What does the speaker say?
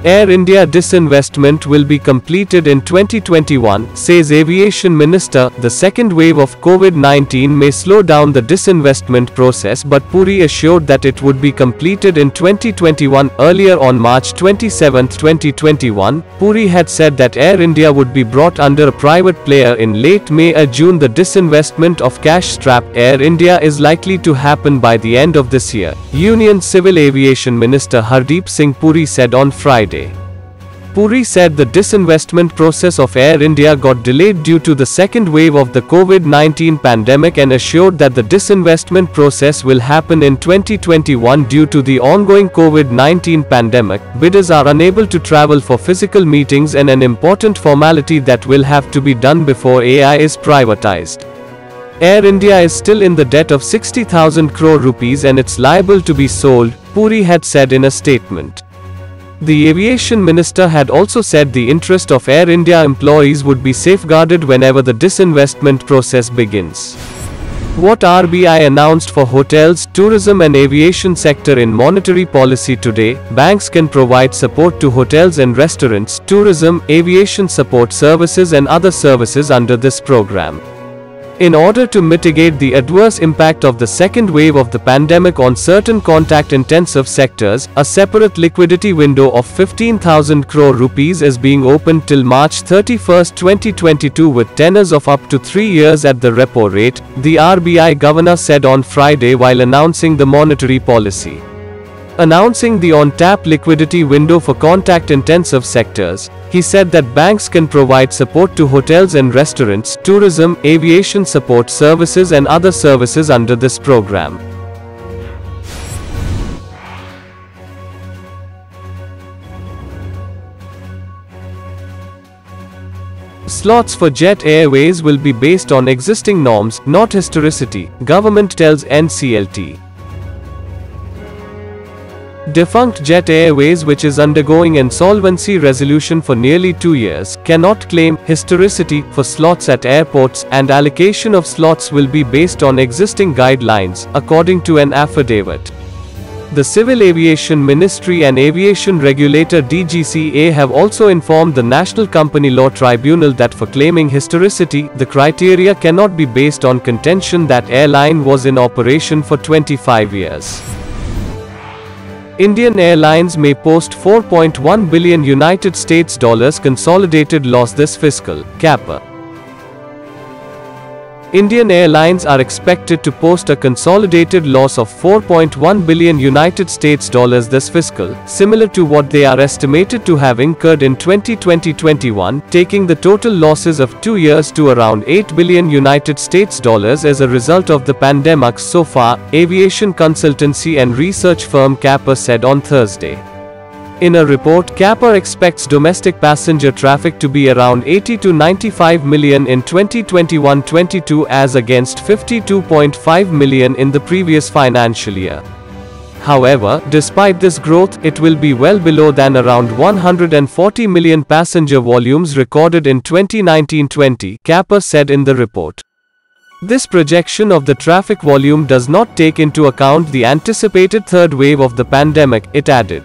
Air India disinvestment will be completed in 2021, says Aviation Minister. The second wave of COVID-19 may slow down the disinvestment process, but Puri assured that it would be completed in 2021. Earlier on March 27, 2021, Puri had said that Air India would be brought under a private player in late May or June. The disinvestment of cash-strapped Air India is likely to happen by the end of this year, Union Civil Aviation Minister Hardeep Singh Puri said on Friday. Puri said the disinvestment process of Air India got delayed due to the second wave of the COVID-19 pandemic and assured that the disinvestment process will happen in 2021 due to the ongoing COVID-19 pandemic. Bidders are unable to travel for physical meetings and an important formality that will have to be done before AI is privatized. Air India is still in the debt of 60,000 crore rupees and it's liable to be sold, Puri had said in a statement. The aviation minister had also said the interest of Air India employees would be safeguarded whenever the disinvestment process begins. What RBI announced for hotels, tourism and aviation sector in monetary policy today. Banks can provide support to hotels and restaurants, tourism, aviation support services and other services under this program. In order to mitigate the adverse impact of the second wave of the pandemic on certain contact-intensive sectors, a separate liquidity window of 15,000 crore rupees is being opened till March 31, 2022 with tenors of up to 3 years at the repo rate, the RBI governor said on Friday while announcing the monetary policy. Announcing the on-tap liquidity window for contact-intensive sectors, he said that banks can provide support to hotels and restaurants, tourism, aviation support services and other services under this program. Slots for Jet Airways will be based on existing norms, not historicity, government tells NCLT. Defunct Jet Airways, which is undergoing insolvency resolution for nearly 2 years, cannot claim historicity for slots at airports, and allocation of slots will be based on existing guidelines, according to an affidavit. The Civil Aviation Ministry and Aviation Regulator DGCA have also informed the National Company Law Tribunal that for claiming historicity, the criteria cannot be based on contention that airline was in operation for 25 years. Indian Airlines may post $4.1 billion United States dollars consolidated loss this fiscal, CAPA. Indian Airlines are expected to post a consolidated loss of $4.1 billion United States dollars this fiscal, similar to what they are estimated to have incurred in 2020-21, taking the total losses of 2 years to around $8 billion United States dollars as a result of the pandemic so far, aviation consultancy and research firm CAPA said on Thursday. In a report, CAPA expects domestic passenger traffic to be around 80 to 95 million in 2021-22 as against 52.5 million in the previous financial year. However, despite this growth, it will be well below than around 140 million passenger volumes recorded in 2019-20, CAPA said in the report. This projection of the traffic volume does not take into account the anticipated third wave of the pandemic, it added.